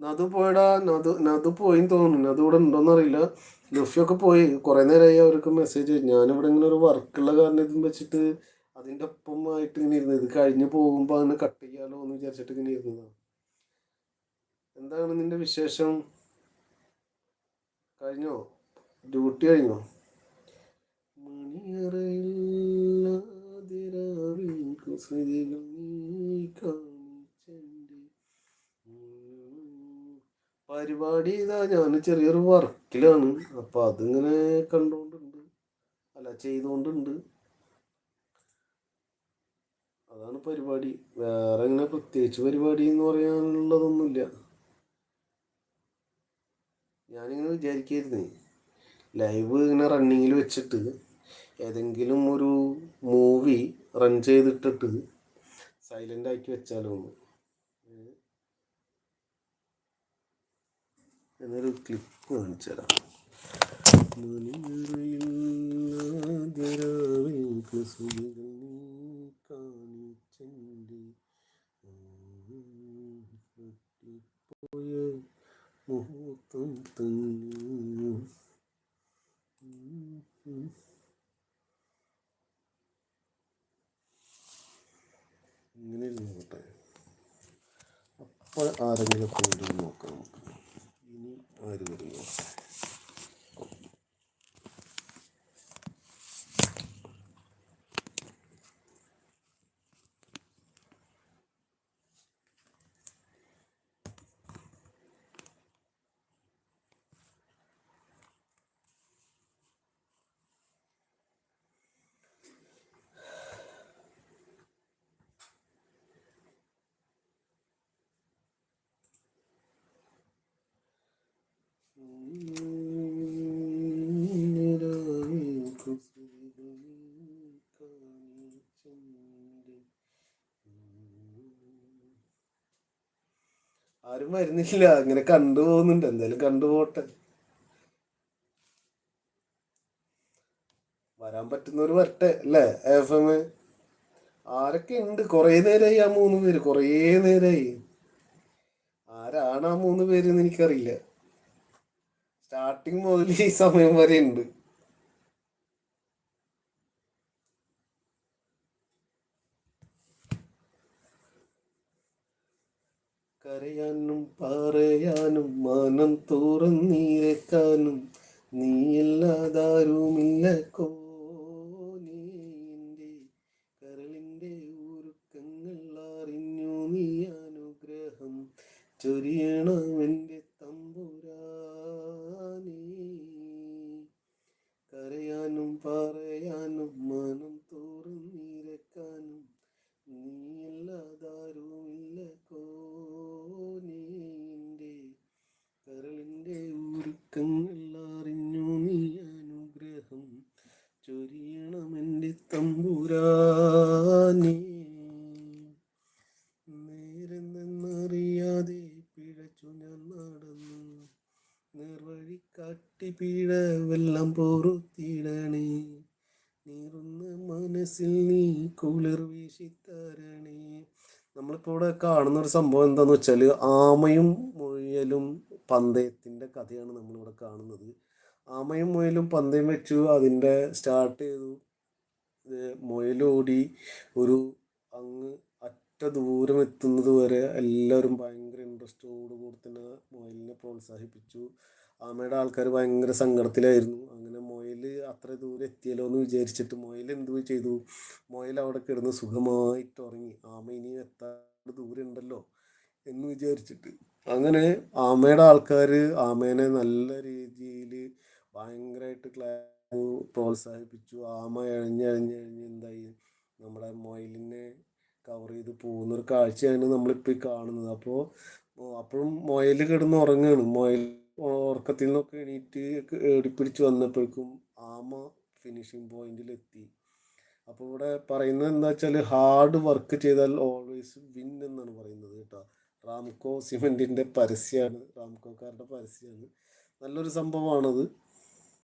നദു പോയടാ. നദു പോയിന്ന് തോന്നുന്നു. നദു ഇവിടെ ഉണ്ടോന്ന് അറിയില്ല. ലുഫിയൊക്കെ പോയി. കുറെ നേരമായി അവർക്ക് മെസ്സേജ്. ഞാനിവിടെ ഇങ്ങനെ ഒരു വർക്കുള്ള കാരണം ഇതും വെച്ചിട്ട് അതിൻ്റെ ഒപ്പമായിട്ട് ഇങ്ങനെ ഇരുന്നത്. ഇത് കഴിഞ്ഞ് പോകുമ്പോൾ അതിന് കട്ട് ചെയ്യാലോ എന്ന് വിചാരിച്ചിട്ട് ഇങ്ങനെ ഇരുന്നതാണ്. എന്താണ് നിന്റെ വിശേഷം? കഴിഞ്ഞോ? ഡ്യൂട്ടി കഴിഞ്ഞോ? മണിയറയില്ലാതിരാവിൻ കുസൃതികൾ നീ കാണിച്ചെൻ്റെ പരിപാടി. ഇതാ ഞാൻ ചെറിയൊരു വർക്കിലാണ്. അപ്പം അതിങ്ങനെ കണ്ടുകൊണ്ടുണ്ട്, അല്ല ചെയ്തുകൊണ്ടുണ്ട്. അതാണ് പരിപാടി. വേറെ ഇങ്ങനെ പ്രത്യേകിച്ച് പരിപാടി എന്ന് പറയാനുള്ളതൊന്നുമില്ല. ഞാനിങ്ങനെ വിചാരിക്കായിരുന്നേ, ലൈവ് ഇങ്ങനെ റണ്ണിങ്ങിൽ വെച്ചിട്ട് ഏതെങ്കിലും ഒരു മൂവി റൺ ചെയ്തിട്ടിട്ട് സൈലൻ്റ് ആക്കി വെച്ചാലോ ഒന്ന്. എന്നൊരു ക്ലിപ്പ് കാണിച്ചു തരാം. മുഹൂർത്തം തന്നെ ഇങ്ങനെ നോക്കട്ടെ. അപ്പോൾ ആരെങ്കിലും ഒക്കെ നോക്കാം. ഇനി ആര് വരുന്നു? ആരും വരുന്നില്ല. ഇങ്ങനെ കണ്ടുപോകുന്നുണ്ട്. എന്തായാലും കണ്ടുപോട്ടെ. വരാൻ പറ്റുന്നവർ വരട്ടെ അല്ലേ? FM ആരൊക്കെ ഉണ്ട്? കുറേ നേരമായി ആ 3 പേര്. കുറേ നേരമായി. ആരാണ് ആ 3 പേര് എന്ന് എനിക്കറിയില്ല. സ്റ്റാർട്ടിങ് മുതൽ ഈ സമയം വരെ ഉണ്ട്. കരയാനും പറയാനും മനം തുറന്നിരക്കാനും നീയില്ലാതാരുമില്ല കോനീന്റെ കരളിൻ്റെ ഉരുക്കങ്ങൾ അറിഞ്ഞു നീ അനുഗ്രഹം ചൊരിയണമെൻ്റെ തമ്പുരാനേ. കരയാനും പറയാനും മനം തുറന്നിരക്കാനും നീയില്ലാതാരുമില്ല കോനീന്റെ കരളിൻ്റെ ഉരുക്കങ്ങൾ അറിഞ്ഞു നീ അനുഗ്രഹം ചൊരിയണമെൻ്റെ തമ്പുരാനേ. നേരെന്നറിയാതെ പിഴച്ചു ഞാൻ നടന്നു, നേർവഴി കാട്ടി പിഴവെല്ലാം പൊറുത്തിടണേ. നീറുന്ന മനസ്സിൽ നീ കുളിർ വീശിത്തരണേ. നമ്മളിപ്പോൾ ഇവിടെ കാണുന്നൊരു സംഭവം എന്താണെന്ന് വെച്ചാൽ, ആമയും മുയലും പന്തയത്തിൻ്റെ കഥയാണ് നമ്മളിവിടെ കാണുന്നത്. ആമയും മുയലും പന്തയം വെച്ചു. അതിൻ്റെ സ്റ്റാർട്ട് ചെയ്തു. മുയലോടി ഒരു അങ്ങ് അറ്റ ദൂരം എത്തുന്നത് വരെ എല്ലാവരും ഭയങ്കര ഇൻട്രസ്റ്റോട് കൂടി തന്നെ മുയലിനെ പ്രോത്സാഹിപ്പിച്ചു. ആമയുടെ ആൾക്കാർ ഭയങ്കര സങ്കടത്തിലായിരുന്നു. അങ്ങനെ മുയൽ അത്ര ദൂരം എത്തിയല്ലോ എന്ന് വിചാരിച്ചിട്ട് മുയൽ എന്തു ചെയ്തു? മുയൽ അവിടെ കിടന്ന് സുഖമായിട്ട് ഉറങ്ങി. ആമ ഇനി എത്താൻ ദൂരം ഉണ്ടല്ലോ എന്ന് വിചാരിച്ചിട്ട്. അങ്ങനെ ആമയുടെ ആൾക്കാർ ആമേനെ നല്ല രീതിയിൽ ഭയങ്കരമായിട്ട് പ്രോത്സാഹിപ്പിച്ചു. ആമ എഴഞ്ഞ് എന്തായി, നമ്മുടെ മുയലിനെ കവർ ചെയ്ത് പോകുന്നൊരു കാഴ്ചയാണ് നമ്മളിപ്പോൾ ഈ കാണുന്നത്. അപ്പോഴും മുയൽ കിടന്ന് ഉറങ്ങുകയാണ്. മുയൽ ഉറക്കത്തിൽ നിന്നൊക്കെ എണീറ്റ് ഏടിപ്പിടിച്ച് വന്നപ്പോഴേക്കും ആമ ഫിനിഷിങ് പോയിന്റിലെത്തി. അപ്പോൾ ഇവിടെ പറയുന്നത് എന്താ വെച്ചാൽ, ഹാർഡ് വർക്ക് ചെയ്താൽ ഓൾവേസ് വിൻ എന്നാണ് പറയുന്നത് കേട്ടോ. റാംകോ സിമെൻറ്റിൻ്റെ പരസ്യമാണ്, റാംകോക്കാരുടെ പരസ്യമാണ്. നല്ലൊരു സംഭവമാണത്.